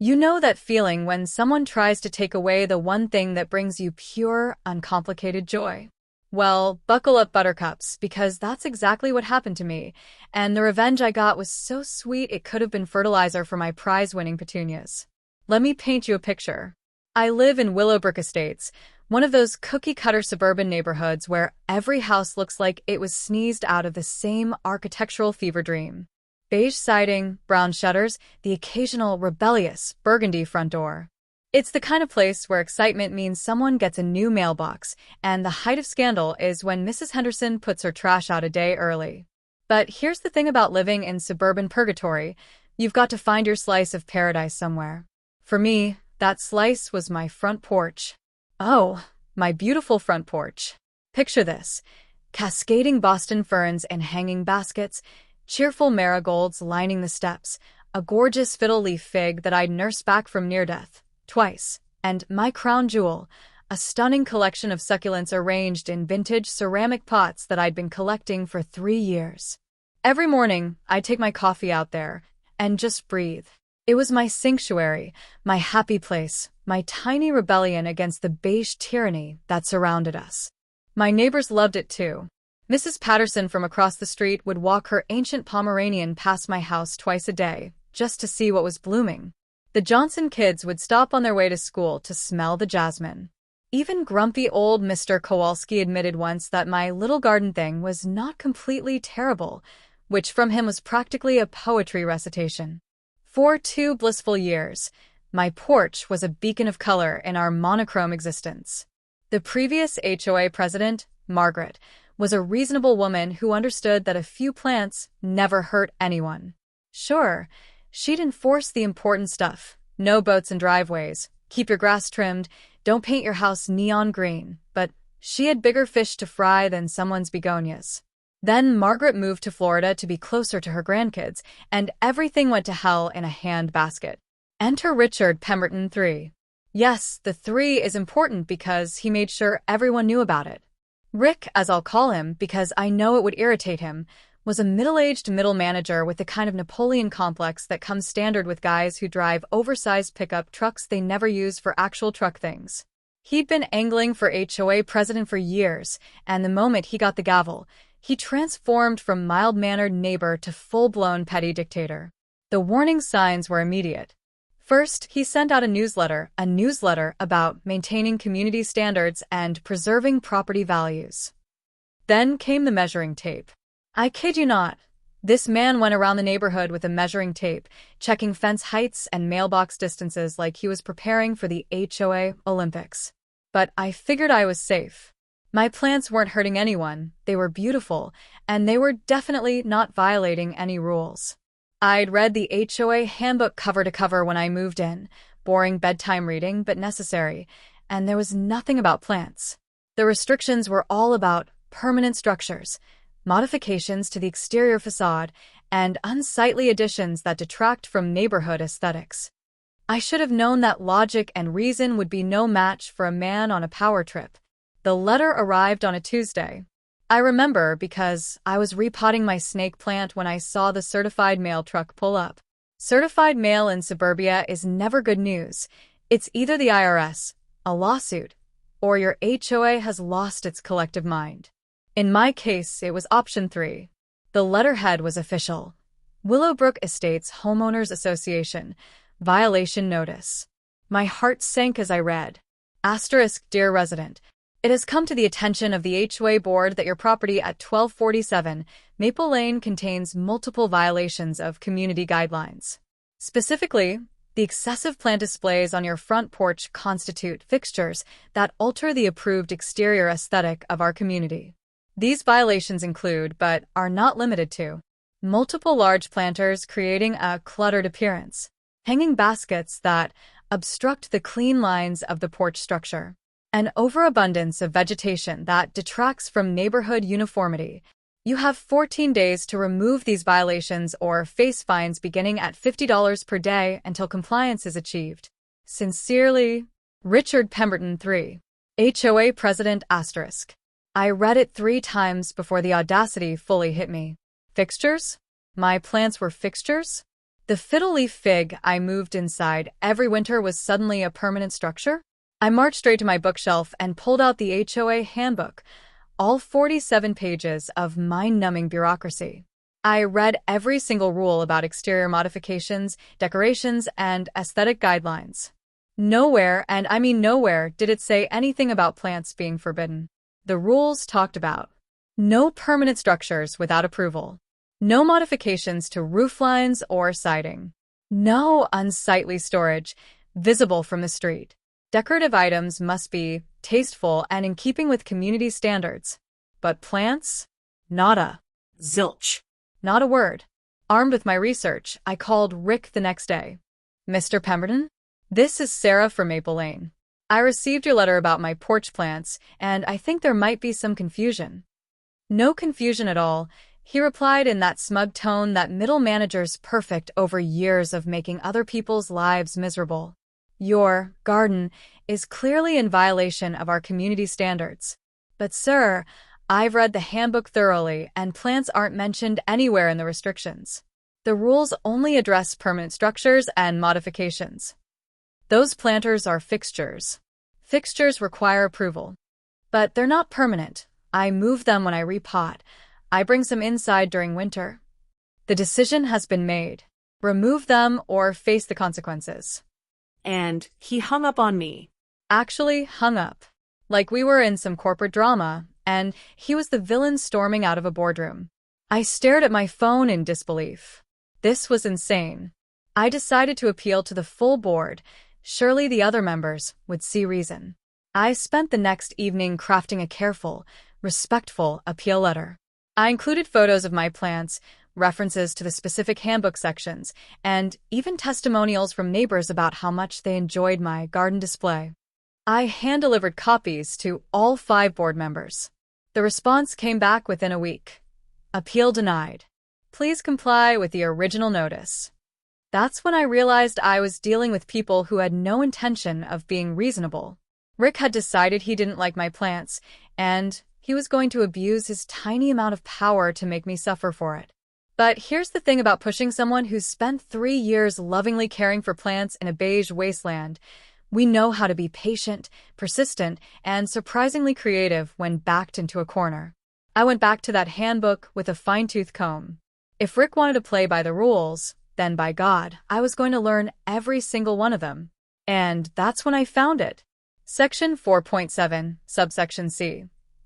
You know that feeling when someone tries to take away the one thing that brings you pure, uncomplicated joy? Well, buckle up, buttercups, because that's exactly what happened to me, and the revenge I got was so sweet it could have been fertilizer for my prize-winning petunias. Let me paint you a picture. I live in Willowbrook Estates, one of those cookie-cutter suburban neighborhoods where every house looks like it was sneezed out of the same architectural fever dream. Beige siding, brown shutters, the occasional rebellious burgundy front door. It's the kind of place where excitement means someone gets a new mailbox, and the height of scandal is when Mrs. Henderson puts her trash out a day early. But here's the thing about living in suburban purgatory: you've got to find your slice of paradise somewhere. For me, that slice was my front porch. Oh, my beautiful front porch. Picture this: cascading Boston ferns and hanging baskets, cheerful marigolds lining the steps, a gorgeous fiddle-leaf fig that I'd nursed back from near death. Twice, and my crown jewel, a stunning collection of succulents arranged in vintage ceramic pots that I'd been collecting for 3 years. Every morning, I'd take my coffee out there and just breathe. It was my sanctuary, my happy place, my tiny rebellion against the beige tyranny that surrounded us. My neighbors loved it too. Mrs. Patterson from across the street would walk her ancient Pomeranian past my house twice a day, just to see what was blooming. The Johnson kids would stop on their way to school to smell the jasmine. Even grumpy old Mr. Kowalski admitted once that my little garden thing was not completely terrible, which from him was practically a poetry recitation. For 2 blissful years, my porch was a beacon of color in our monochrome existence. The previous HOA president, Margaret, was a reasonable woman who understood that a few plants never hurt anyone. Sure, she'd enforce the important stuff: no boats in driveways, keep your grass trimmed, don't paint your house neon green, but she had bigger fish to fry than someone's begonias. Then Margaret moved to Florida to be closer to her grandkids, and everything went to hell in a handbasket. Enter Richard Pemberton III. Yes, the 3 is important because he made sure everyone knew about it. Rick, as I'll call him because I know it would irritate him, was a middle-aged middle manager with the kind of Napoleon complex that comes standard with guys who drive oversized pickup trucks they never use for actual truck things. He'd been angling for HOA president for years, and the moment he got the gavel, he transformed from mild-mannered neighbor to full-blown petty dictator. The warning signs were immediate. First, he sent out a newsletter about maintaining community standards and preserving property values. Then came the measuring tape. I kid you not. This man went around the neighborhood with a measuring tape, checking fence heights and mailbox distances like he was preparing for the HOA Olympics. But I figured I was safe. My plants weren't hurting anyone, they were beautiful, and they were definitely not violating any rules. I'd read the HOA handbook cover to cover when I moved in, boring bedtime reading but necessary, and there was nothing about plants. The restrictions were all about permanent structures, modifications to the exterior facade, and unsightly additions that detract from neighborhood aesthetics. I should have known that logic and reason would be no match for a man on a power trip. The letter arrived on a Tuesday. I remember because I was repotting my snake plant when I saw the certified mail truck pull up. Certified mail in suburbia is never good news. It's either the IRS, a lawsuit, or your HOA has lost its collective mind. In my case, it was option 3. The letterhead was official. Willowbrook Estates Homeowners Association, violation notice. My heart sank as I read. Asterisk, dear resident, it has come to the attention of the HOA board that your property at 1247 Maple Lane contains multiple violations of community guidelines. Specifically, the excessive plant displays on your front porch constitute fixtures that alter the approved exterior aesthetic of our community. These violations include, but are not limited to, multiple large planters creating a cluttered appearance, hanging baskets that obstruct the clean lines of the porch structure, an overabundance of vegetation that detracts from neighborhood uniformity. You have 14 days to remove these violations or face fines beginning at $50 per day until compliance is achieved. Sincerely, Richard Pemberton III, HOA President asterisk. I read it 3 times before the audacity fully hit me. Fixtures? My plants were fixtures? The fiddle-leaf fig I moved inside every winter was suddenly a permanent structure? I marched straight to my bookshelf and pulled out the HOA handbook, all 47 pages of mind-numbing bureaucracy. I read every single rule about exterior modifications, decorations, and aesthetic guidelines. Nowhere, and I mean nowhere, did it say anything about plants being forbidden. The rules talked about no permanent structures without approval, no modifications to roof lines or siding, no unsightly storage visible from the street. Decorative items must be tasteful and in keeping with community standards. But plants? Nada. Zilch. Not a word. Armed with my research, I called Rick the next day. Mr. Pemberton? This is Sarah from Maple Lane. I received your letter about my porch plants, and I think there might be some confusion. No confusion at all, he replied in that smug tone that middle managers perfect over years of making other people's lives miserable. Your garden is clearly in violation of our community standards. But sir, I've read the handbook thoroughly, and plants aren't mentioned anywhere in the restrictions. The rules only address permanent structures and modifications. Those planters are fixtures. Fixtures require approval. But they're not permanent. I move them when I repot. I bring some inside during winter. The decision has been made. Remove them or face the consequences. And he hung up on me. Actually hung up. Like we were in some corporate drama, and he was the villain storming out of a boardroom. I stared at my phone in disbelief. This was insane. I decided to appeal to the full board. Surely the other members would see reason. I spent the next evening crafting a careful, respectful appeal letter. I included photos of my plants, references to the specific handbook sections, and even testimonials from neighbors about how much they enjoyed my garden display. I hand-delivered copies to all 5 board members. The response came back within a week. Appeal denied. Please comply with the original notice. That's when I realized I was dealing with people who had no intention of being reasonable. Rick had decided he didn't like my plants, and he was going to abuse his tiny amount of power to make me suffer for it. But here's the thing about pushing someone who's spent 3 years lovingly caring for plants in a beige wasteland. We know how to be patient, persistent, and surprisingly creative when backed into a corner. I went back to that handbook with a fine-tooth comb. If Rick wanted to play by the rules, then by God, I was going to learn every single one of them. And that's when I found it. Section 4.7, subsection C.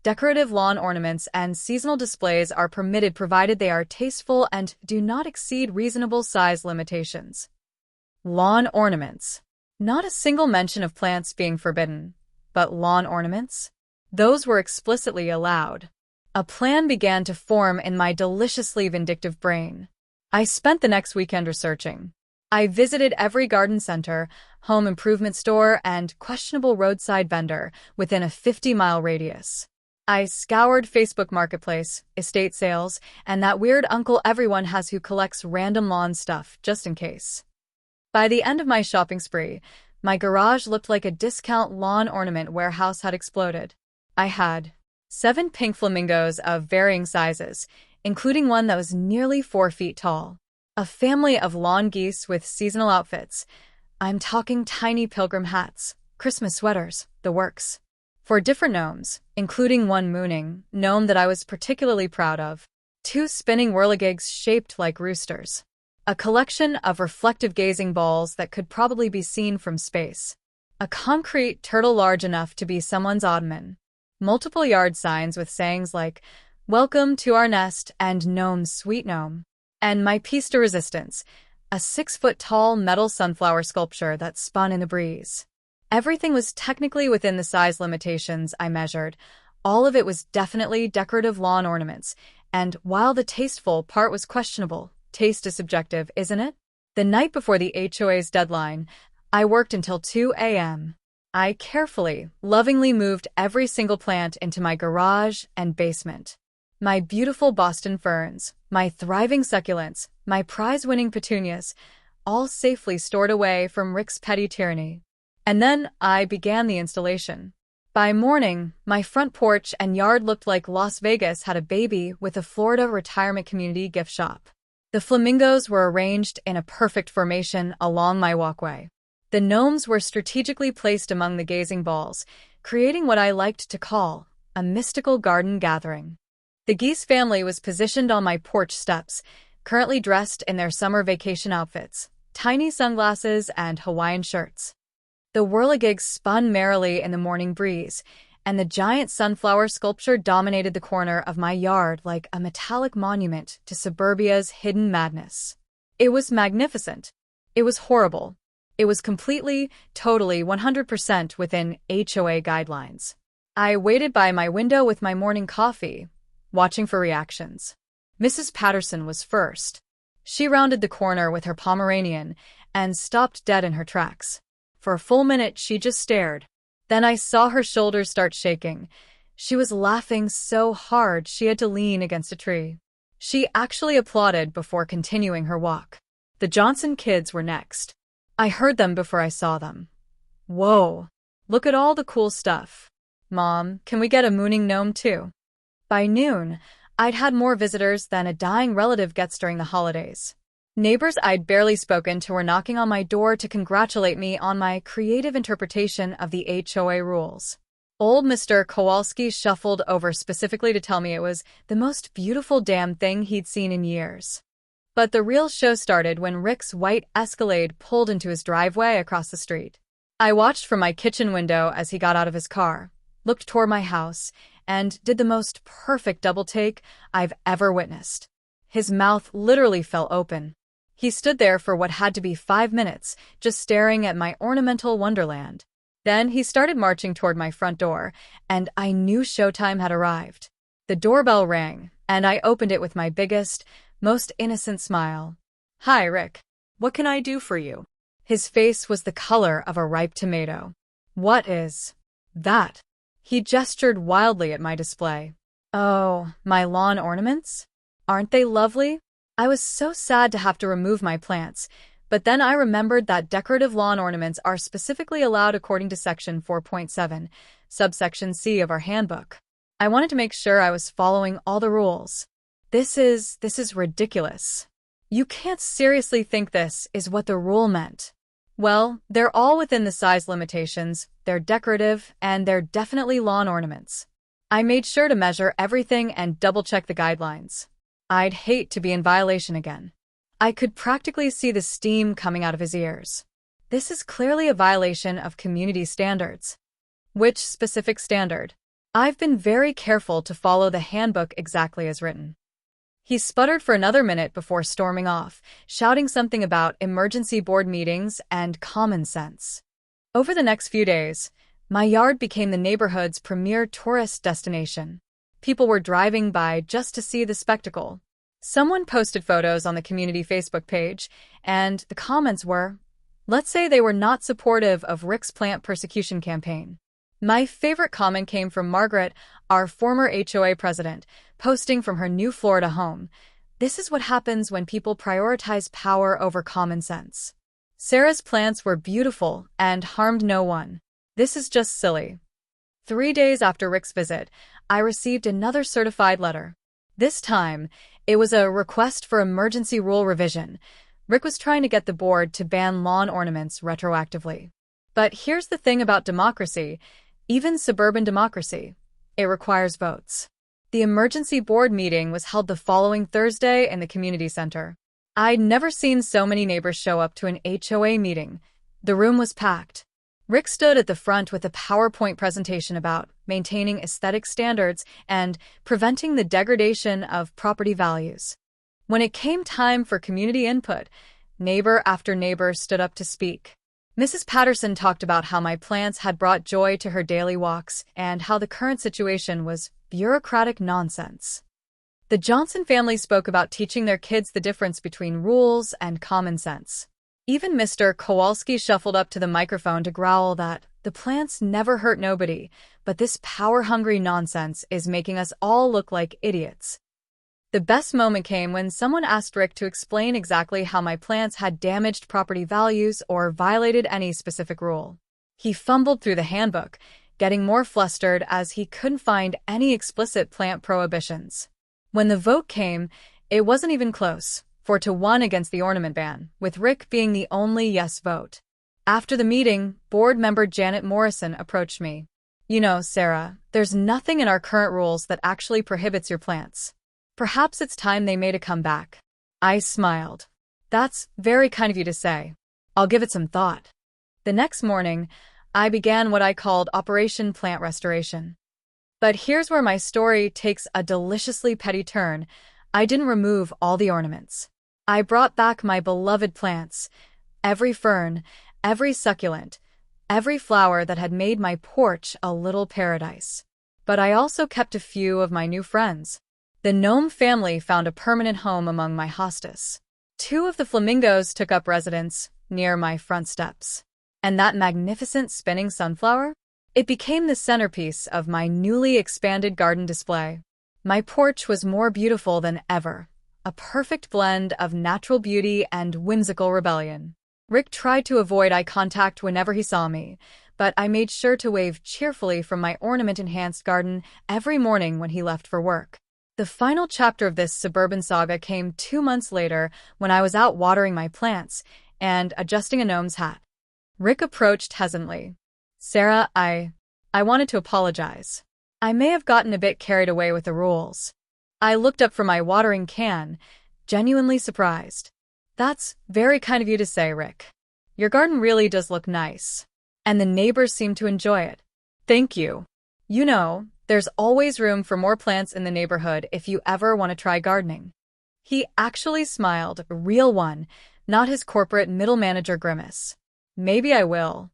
Decorative lawn ornaments and seasonal displays are permitted provided they are tasteful and do not exceed reasonable size limitations. Lawn ornaments. Not a single mention of plants being forbidden, but lawn ornaments? Those were explicitly allowed. A plan began to form in my deliciously vindictive brain. I spent the next weekend researching. I visited every garden center, home improvement store, and questionable roadside vendor within a 50-mile radius. I scoured Facebook Marketplace, estate sales, and that weird uncle everyone has who collects random lawn stuff, just in case. By the end of my shopping spree, my garage looked like a discount lawn ornament warehouse had exploded. I had 7 pink flamingos of varying sizes, including one that was nearly 4 feet tall. A family of lawn geese with seasonal outfits. I'm talking tiny pilgrim hats, Christmas sweaters, the works. 4 different gnomes, including one mooning gnome that I was particularly proud of. 2 spinning whirligigs shaped like roosters. A collection of reflective gazing balls that could probably be seen from space. A concrete turtle large enough to be someone's ottoman. Multiple yard signs with sayings like, "Welcome to our nest" and "Gnome, sweet gnome." And my piece de resistance, a 6-foot-tall metal sunflower sculpture that spun in the breeze. Everything was technically within the size limitations I measured. All of it was definitely decorative lawn ornaments, and while the tasteful part was questionable, taste is subjective, isn't it? The night before the HOA's deadline, I worked until 2 a.m. I carefully, lovingly moved every single plant into my garage and basement. My beautiful Boston ferns, my thriving succulents, my prize-winning petunias, all safely stored away from Rick's petty tyranny. And then I began the installation. By morning, my front porch and yard looked like Las Vegas had a baby with a Florida retirement community gift shop. The flamingos were arranged in a perfect formation along my walkway. The gnomes were strategically placed among the gazing balls, creating what I liked to call a mystical garden gathering. The geese family was positioned on my porch steps, currently dressed in their summer vacation outfits, tiny sunglasses and Hawaiian shirts. The whirligigs spun merrily in the morning breeze, and the giant sunflower sculpture dominated the corner of my yard like a metallic monument to suburbia's hidden madness. It was magnificent. It was horrible. It was completely, totally, 100% within HOA guidelines. I waited by my window with my morning coffee, watching for reactions. Mrs. Patterson was first. She rounded the corner with her Pomeranian and stopped dead in her tracks. For a full minute, she just stared. Then I saw her shoulders start shaking. She was laughing so hard she had to lean against a tree. She actually applauded before continuing her walk. The Johnson kids were next. I heard them before I saw them. Whoa, look at all the cool stuff. Mom, can we get a mooning gnome too? By noon, I'd had more visitors than a dying relative gets during the holidays. Neighbors I'd barely spoken to were knocking on my door to congratulate me on my creative interpretation of the HOA rules. Old Mr. Kowalski shuffled over specifically to tell me it was the most beautiful damn thing he'd seen in years. But the real show started when Rick's white Escalade pulled into his driveway across the street. I watched from my kitchen window as he got out of his car, looked toward my house, and did the most perfect double take I've ever witnessed. His mouth literally fell open. He stood there for what had to be 5 minutes, just staring at my ornamental wonderland. Then he started marching toward my front door, and I knew showtime had arrived. The doorbell rang, and I opened it with my biggest, most innocent smile. "Hi, Rick. What can I do for you?" His face was the color of a ripe tomato. "What is that?" He gestured wildly at my display. "Oh, my lawn ornaments? Aren't they lovely?" I was so sad to have to remove my plants, but then I remembered that decorative lawn ornaments are specifically allowed according to Section 4.7, subsection C of our handbook. I wanted to make sure I was following all the rules. This is ridiculous. You can't seriously think this is what the rule meant. Well, they're all within the size limitations, they're decorative, and they're definitely lawn ornaments. I made sure to measure everything and double-check the guidelines. I'd hate to be in violation again. I could practically see the steam coming out of his ears. This is clearly a violation of community standards. Which specific standard? I've been very careful to follow the handbook exactly as written. He sputtered for another minute before storming off, shouting something about emergency board meetings and common sense. Over the next few days, my yard became the neighborhood's premier tourist destination. People were driving by just to see the spectacle. Someone posted photos on the community Facebook page, and the comments were, let's say they were not supportive of Rick's plant persecution campaign. My favorite comment came from Margaret, our former HOA president, posting from her new Florida home. "This is what happens when people prioritize power over common sense. Sarah's plants were beautiful and harmed no one. This is just silly." 3 days after Rick's visit, I received another certified letter. This time, it was a request for emergency rule revision. Rick was trying to get the board to ban lawn ornaments retroactively. But here's the thing about democracy, even suburban democracy. It requires votes. The emergency board meeting was held the following Thursday in the community center. I'd never seen so many neighbors show up to an HOA meeting. The room was packed. Rick stood at the front with a PowerPoint presentation about maintaining aesthetic standards and preventing the degradation of property values. When it came time for community input, neighbor after neighbor stood up to speak. Mrs. Patterson talked about how my plants had brought joy to her daily walks and how the current situation was bureaucratic nonsense. The Johnson family spoke about teaching their kids the difference between rules and common sense. Even Mr. Kowalski shuffled up to the microphone to growl that the plants never hurt nobody, but this power-hungry nonsense is making us all look like idiots. The best moment came when someone asked Rick to explain exactly how my plants had damaged property values or violated any specific rule. He fumbled through the handbook, getting more flustered as he couldn't find any explicit plant prohibitions. When the vote came, it wasn't even close, 4-1 against the ornament ban, with Rick being the only yes vote. After the meeting, board member Janet Morrison approached me. You know, Sarah, there's nothing in our current rules that actually prohibits your plants. Perhaps it's time they made a comeback. I smiled. That's very kind of you to say. I'll give it some thought. The next morning, I began what I called Operation Plant Restoration. But here's where my story takes a deliciously petty turn. I didn't remove all the ornaments. I brought back my beloved plants, every fern, every succulent, every flower that had made my porch a little paradise. But I also kept a few of my new friends. The gnome family found a permanent home among my hostas. 2 of the flamingos took up residence near my front steps. And that magnificent spinning sunflower? It became the centerpiece of my newly expanded garden display. My porch was more beautiful than ever, a perfect blend of natural beauty and whimsical rebellion. Rick tried to avoid eye contact whenever he saw me, but I made sure to wave cheerfully from my ornament-enhanced garden every morning when he left for work. The final chapter of this suburban saga came 2 months later when I was out watering my plants and adjusting a gnome's hat. Rick approached hesitantly. Sarah, I wanted to apologize. I may have gotten a bit carried away with the rules. I looked up from my watering can, genuinely surprised. That's very kind of you to say, Rick. Your garden really does look nice. And the neighbors seem to enjoy it. Thank you. You know, there's always room for more plants in the neighborhood if you ever want to try gardening. He actually smiled, a real one, not his corporate middle manager grimace. Maybe I will.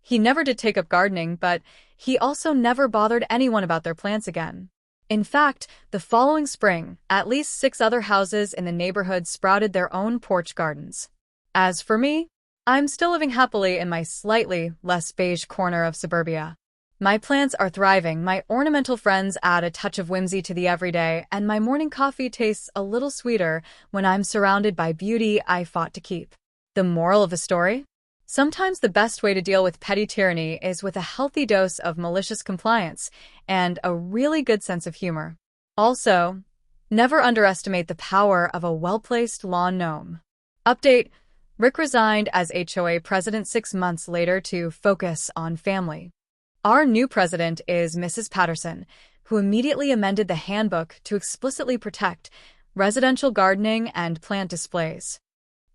He never did take up gardening, but he also never bothered anyone about their plants again. In fact, the following spring, at least 6 other houses in the neighborhood sprouted their own porch gardens. As for me, I'm still living happily in my slightly less beige corner of suburbia. My plants are thriving, my ornamental friends add a touch of whimsy to the everyday, and my morning coffee tastes a little sweeter when I'm surrounded by beauty I fought to keep. The moral of the story? Sometimes the best way to deal with petty tyranny is with a healthy dose of malicious compliance and a really good sense of humor. Also, never underestimate the power of a well-placed lawn gnome. Update: Rick resigned as HOA president 6 months later to focus on family. Our new president is Mrs. Patterson, who immediately amended the handbook to explicitly protect residential gardening and plant displays.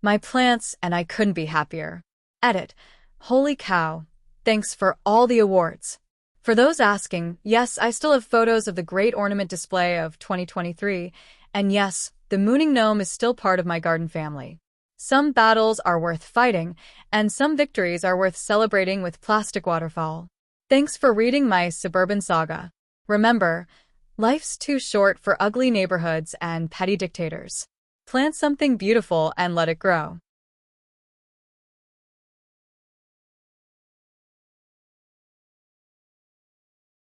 My plants and I couldn't be happier. Edit. Holy cow. Thanks for all the awards. For those asking, yes, I still have photos of the great ornament display of 2023, and yes, the mooning gnome is still part of my garden family. Some battles are worth fighting, and some victories are worth celebrating with plastic waterfowl. Thanks for reading my suburban saga. Remember, life's too short for ugly neighborhoods and petty dictators. Plant something beautiful and let it grow.